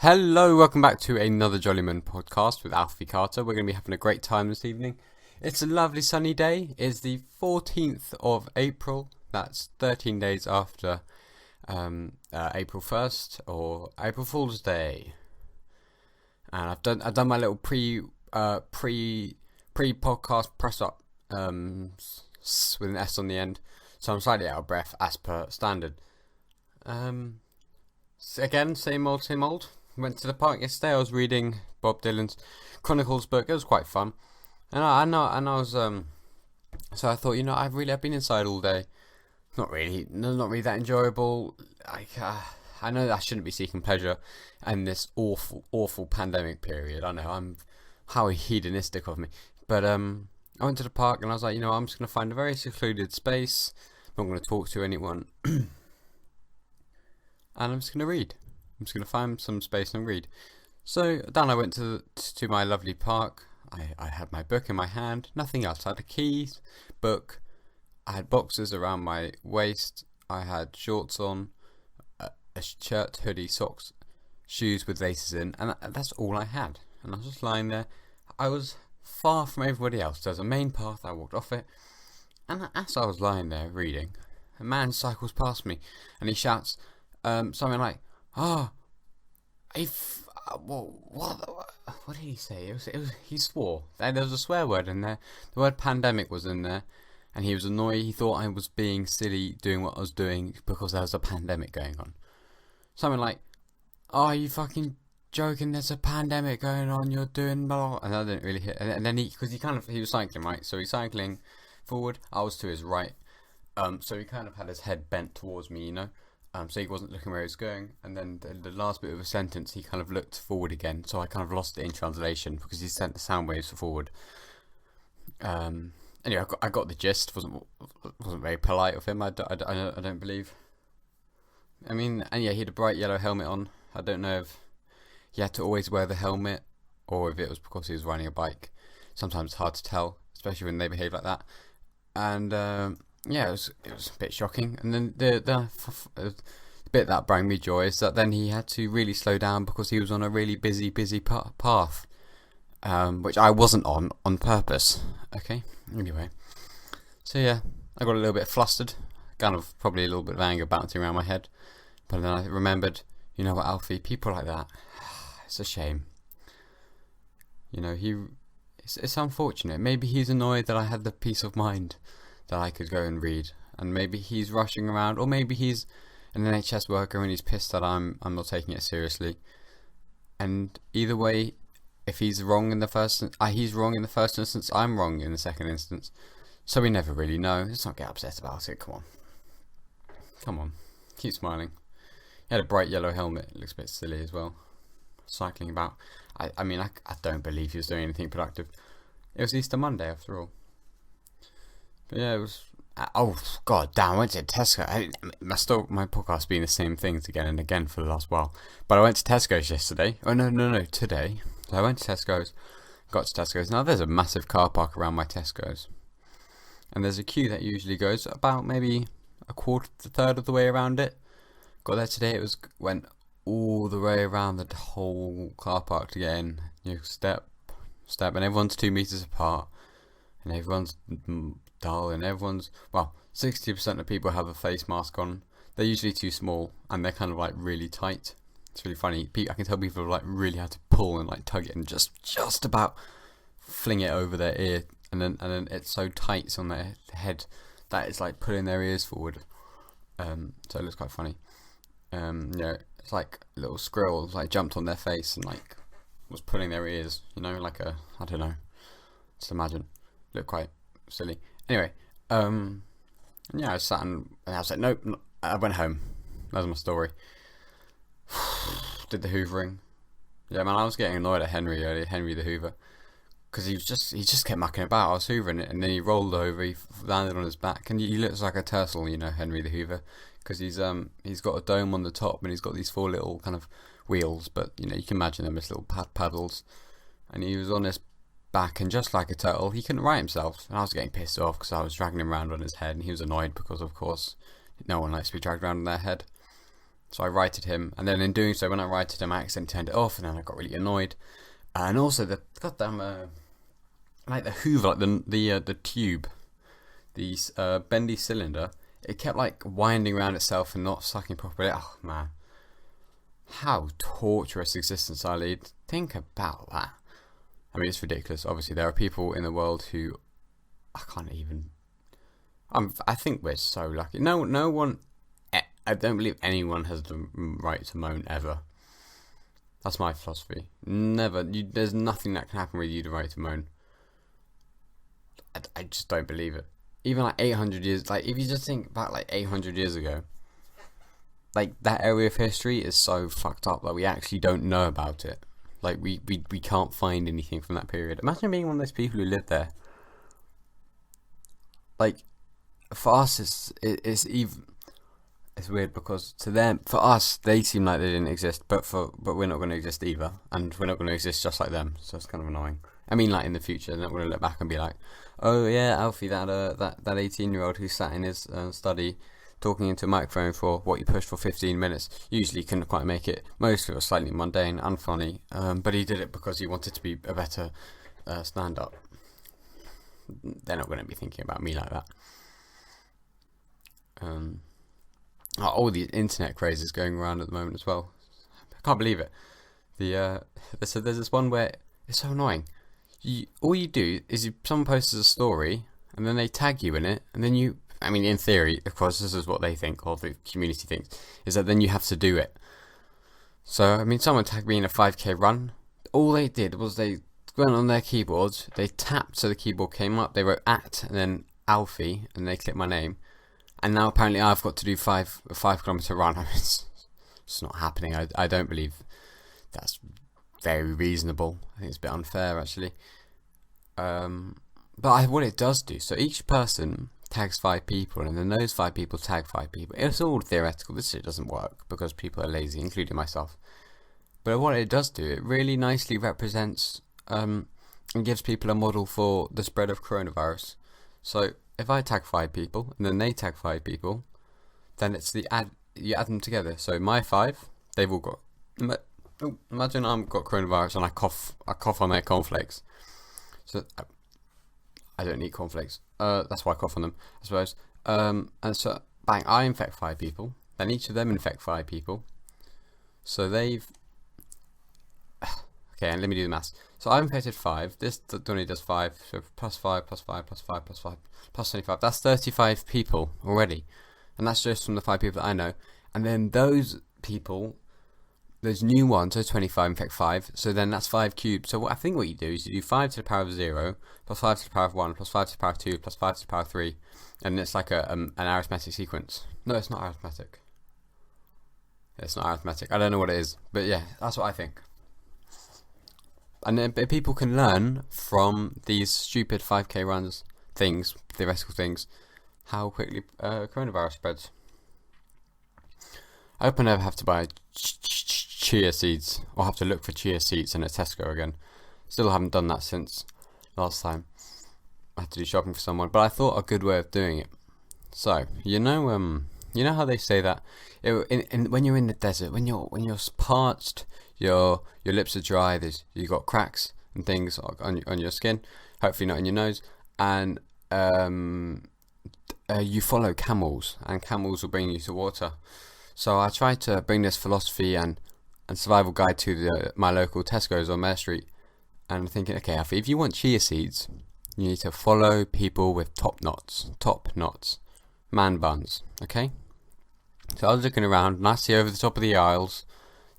Hello, welcome back to another Jollymun Podcast with Alfie Carter. We're going to be having a great time this evening. It's a lovely sunny day. It's the 14th of April. That's 13 days after April 1st or April Fool's Day. And I've done my little pre podcast press up with an S on the end. So I'm slightly out of breath as per standard. Again, same old. Went to the park yesterday. I was reading Bob Dylan's Chronicles book. It was quite fun, and I was so I thought, I've been inside all day. Not really that enjoyable. I know that I shouldn't be seeking pleasure in this awful pandemic period. I know how hedonistic of me, but I went to the park and I was like, I'm just gonna find a very secluded space. I'm not gonna talk to anyone, and I'm just gonna read. I'm just going to find some space and read. So down I went to my lovely park. I had my book in my hand, nothing else. I had a keys, book, I had boxes around my waist, I had shorts on, a shirt, hoodie, socks, shoes with laces in, and that's all I had. And I was just lying there. I was far from everybody else. There's a main path, I walked off it, and as I was lying there reading, a man cycles past me and he shouts something like, what did he say? It was he swore. There was a swear word in there. The word pandemic was in there, and he was annoyed. He thought I was being silly doing what I was doing because there was a pandemic going on. Something like, "Oh, are you fucking joking? There's a pandemic going on. You're doing blah." And I didn't really hear. And then he was cycling, right? So he's cycling forward. I was to his right. So he kind of had his head bent towards me, so he wasn't looking where he was going, and then the last bit of a sentence he kind of looked forward again, so I kind of lost it in translation because he sent the sound waves forward. Anyway, I got the gist. wasn't very polite of him. I don't believe. I mean, and yeah, he had a bright yellow helmet on. I don't know if he had to always wear the helmet or if it was because he was riding a bike. Sometimes it's hard to tell, especially when they behave like that. And yeah, it was a bit shocking. And then the bit that brought me joy is that then he had to really slow down because he was on a really busy path, which I wasn't on purpose. Okay, anyway, so yeah, I got a little bit flustered, kind of probably a little bit of anger bouncing around my head, but then I remembered, what, Alfie, people like that, it's a shame. It's unfortunate. Maybe he's annoyed that I had the peace of mind that I could go and read, and maybe he's rushing around, or maybe he's an NHS worker and he's pissed that I'm not taking it seriously. And either way, if he's wrong in the first instance, I'm wrong in the second instance. So we never really know. Let's not get upset about it. Come on, keep smiling. He had a bright yellow helmet. It looks a bit silly as well. Cycling about. I don't believe he was doing anything productive. It was Easter Monday after all. But yeah, it was. Oh god damn! I went to Tesco. My podcast's been the same things again and again for the last while. But I went to Tesco's yesterday. Oh no, today. So I went to Tesco's. Got to Tesco's. Now there's a massive car park around my Tesco's, and there's a queue that usually goes about maybe a third of the way around it. Got there today. Went all the way around the whole car park to get in. Step, and everyone's 2 meters apart, and everyone's dull, and 60% of people have a face mask on. They're usually too small, and they're kind of like really tight. It's really funny. I can tell people like really have to pull and like tug it and just about fling it over their ear, and then it's so tight on their head that it's like pulling their ears forward. So it looks quite funny. It's like a little squirrel like jumped on their face and like was pulling their ears. Like I don't know. Just imagine. Looked quite silly. Anyway, I sat and I was like, nope, I went home. That was my story. Did the hoovering. Yeah, man, I was getting annoyed at Henry earlier, Henry the Hoover, because he just kept mucking about. I was hoovering it, and then he rolled over, he landed on his back, and he looks like a turtle, Henry the Hoover, because he's got a dome on the top, and he's got these 4 little kind of wheels, but you can imagine them as little paddles, and he was on his back, and just like a turtle, he couldn't right himself, and I was getting pissed off because I was dragging him around on his head, and he was annoyed because, of course, no one likes to be dragged around on their head. So I righted him, and then in doing so, when I righted him, I accidentally turned it off, and then I got really annoyed. And also the goddamn like the Hoover, like the tube, the bendy cylinder, it kept like winding around itself and not sucking properly. Oh man, how torturous existence I lead. Think about that. I mean, it's ridiculous. Obviously, there are people in the world who I can't even. I think we're so lucky. No one. I don't believe anyone has the right to moan ever. That's my philosophy. Never. There's nothing that can happen with you the right to moan. I just don't believe it. Even like 800 years. Like if you just think back like 800 years ago. Like that area of history is so fucked up that we actually don't know about it. Like we can't find anything from that period. Imagine being one of those people who lived there. Like for us, it's even. It's weird because to them, for us, they seem like they didn't exist, but we're not going to exist either, and we're not going to exist just like them. So it's kind of annoying. I mean, like in the future, they're not going to look back and be like, "Oh yeah, Alfie, that 18-year-old who sat in his study talking into a microphone for what you pushed for 15 minutes, usually couldn't quite make it. Mostly it was slightly mundane, unfunny, but he did it because he wanted to be a better stand-up." They're not going to be thinking about me like that. All the internet crazes going around at the moment as well. I can't believe it. There's this one where it's so annoying. All you do is someone posts a story and then they tag you in it, and then in theory, of course, this is what they think, or the community thinks, is that then you have to do it. So, someone tagged me in a 5k run. All they did was they went on their keyboards, they tapped so the keyboard came up, they wrote @ and then Alfie, and they clicked my name. And now apparently I've got to do a 5 kilometer run. It's not happening. I don't believe that's very reasonable. I think it's a bit unfair actually. But what it does do, so each person tags 5 people, and then those 5 people tag 5 people. It's all theoretical. This shit doesn't work because people are lazy, including myself. But what it does do, it really nicely represents and gives people a model for the spread of coronavirus. So if I tag 5 people and then they tag 5 people, then it's you add them together. So my 5, they've all got. Imagine I've got coronavirus and I cough on their cornflakes. So I don't eat cornflakes. That's why I cough on them, I suppose. And so bang, I infect 5 people. Then each of them infect 5 people. So they've. Okay, and let me do the maths. So I've infected 5. This only does 5. So plus 5, plus 5, plus 5, plus 5, plus 25. That's 35 people already. And that's just from the 5 people that I know. And then those people, those new ones, those 25 infect 5. So then that's 5 cubed. So I think what you do is you do 5 to the power of 0, plus 5 to the power of 1, plus 5 to the power of 2, plus 5 to the power of 3. And it's like an arithmetic sequence. No, it's not arithmetic. It's not arithmetic. I don't know what it is. But yeah, that's what I think. And then people can learn from these stupid 5k runs things, theoretical things, how quickly coronavirus spreads. I hope I never have to buy chia seeds, or have to look for chia seeds in a Tesco again. Still haven't done that since last time I had to do shopping for someone, but I thought a good way of doing it. So, you know how they say that when you're in the desert, when you're parched, your lips are dry, you got cracks and things on your skin, hopefully not in your nose, and you follow camels, and camels will bring you to water. So I tried to bring this philosophy and survival guide to my local Tesco's on Mare Street, and I'm thinking, okay, Alfie, if you want chia seeds, you need to follow people with top knots, man buns, okay? So I was looking around, and I see over the top of the aisles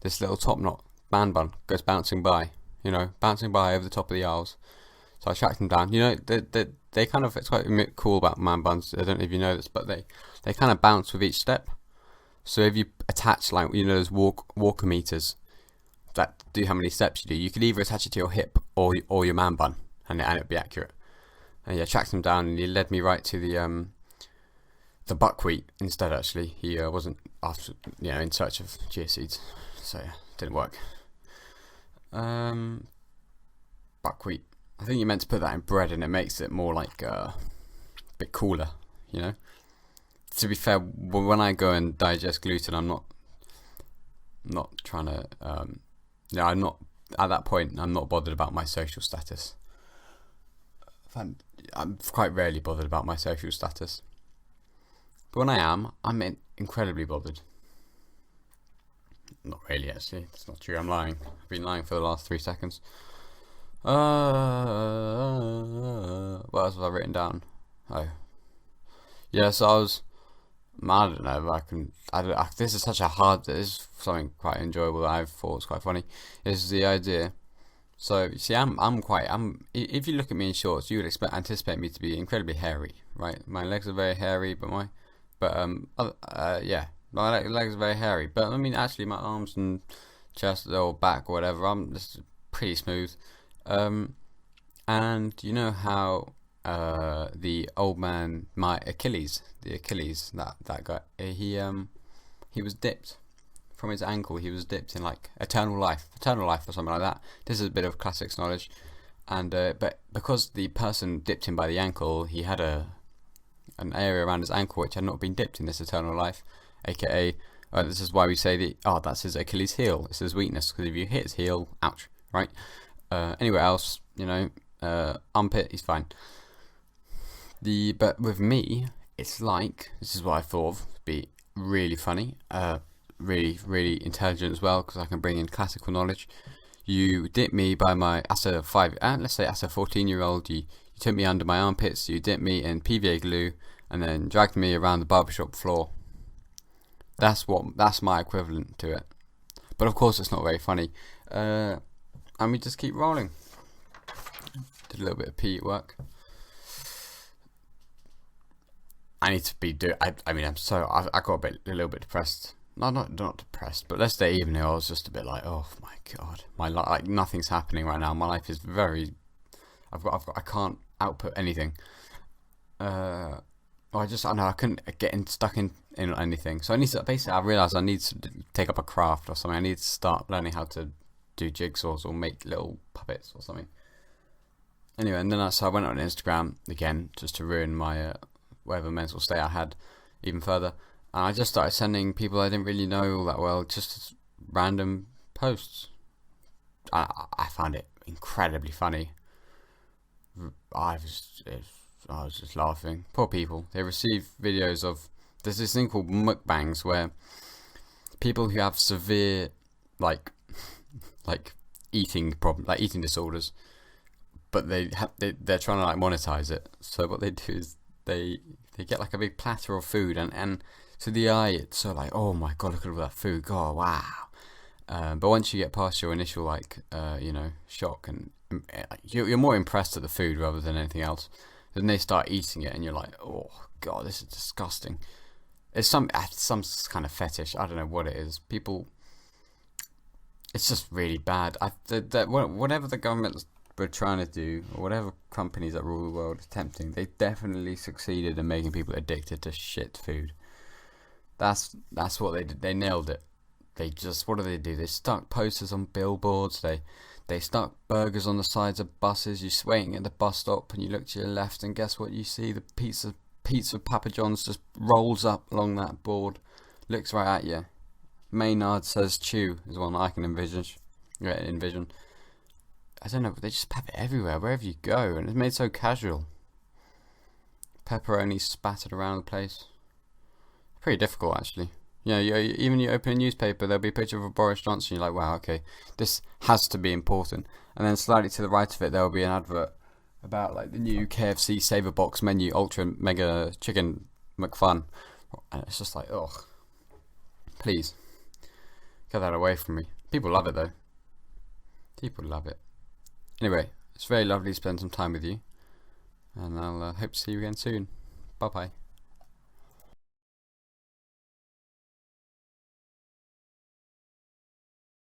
this little top knot man bun goes bouncing by over the top of the aisles. So I tracked them down. They kind of, it's quite cool about man buns. I don't know if you know this, but they kind of bounce with each step. So if you attach those walker meters that do how many steps you do, you could either attach it to your hip or your man bun, and it'd be accurate. And yeah, tracked him down, and he led me right to the buckwheat instead. Actually, he wasn't after in search of chia seeds, so yeah, didn't work. Buckwheat. I think you meant to put that in bread, and it makes it more like a bit cooler. To be fair, when I go and digest gluten, I'm not not trying to. I'm not at that point. I'm not bothered about my social status. I'm quite rarely bothered about my social status. But when I am, I'm incredibly bothered. Not really, actually. That's not true. I'm lying. I've been lying for the last 3 seconds. What else have I written down? Oh. Yeah, so I don't know if I can. This is such a hard. This is something quite enjoyable that I thought was quite funny. Is the idea. So you see, I'm. If you look at me in shorts, you would anticipate me to be incredibly hairy, right? My legs are very hairy, yeah, my legs are very hairy. But I mean, actually, my arms and chest or back or whatever, I'm just pretty smooth. And you know how the old man, the Achilles, that guy, he was dipped from his ankle. He was dipped in like eternal life or something like that. This is a bit of classics knowledge, and but because the person dipped him by the ankle, he had an area around his ankle which had not been dipped in this eternal life, aka this is why we say that's his Achilles heel. It's his weakness, because if you hit his heel, ouch, right? Anywhere else, armpit, he's fine. But with me, it's like, this is what I thought of to be really funny, really, really intelligent as well, because I can bring in classical knowledge. You dip me by as a 14-year-old, you took me under my armpits, you dipped me in PVA glue, and then dragged me around the barbershop floor. That's my equivalent to it. But of course, it's not very funny. And we just keep rolling. Did a little bit of PE work. I need to be I got a little bit depressed. Not depressed, but let's say even though I was just a bit like, oh my god, my life, like nothing's happening right now. My life is very, I can't output anything. I couldn't get stuck in anything. So I realised I need to take up a craft or something. I need to start learning how to do jigsaws or make little puppets or something. Anyway, and then I went on Instagram again just to ruin my whatever mental state I had even further, and I just started sending people I didn't really know all that well just random posts. I found it incredibly funny. I was just laughing. Poor people. They receive videos of, there's this thing called mukbangs where people who have severe like eating disorders, but they're trying to like monetize it. So what they do is they get like a big platter of food, and to the eye it's so like, oh my god, look at all that food, god, wow. But once you get past your initial shock, and you're more impressed at the food rather than anything else, then they start eating it and you're like, oh god, this is disgusting. It's some kind of fetish, I don't know what it is. People, it's just really bad. Whatever the government were trying to do, or whatever companies that rule the world are attempting, they definitely succeeded in making people addicted to shit food. That's what they did. They nailed it. What do? They stuck posters on billboards. They stuck burgers on the sides of buses. You're waiting at the bus stop and you look to your left, and guess what you see? The pizza Papa John's just rolls up along that board, looks right at you. Maynard says chew is one I can envision. I don't know, but they just have it everywhere, wherever you go, and it's made so casual. Pepperoni spattered around the place. Pretty difficult, actually. Even you open a newspaper, there'll be a picture of Boris Johnson. You're like, wow, okay, this has to be important. And then slightly to the right of it, there'll be an advert about like the new KFC Saver Box menu, ultra mega chicken McFun, and it's just like, ugh, please get that away from me. People love it though. People love it. Anyway, it's very lovely to spend some time with you, and I'll hope to see you again soon. Bye bye.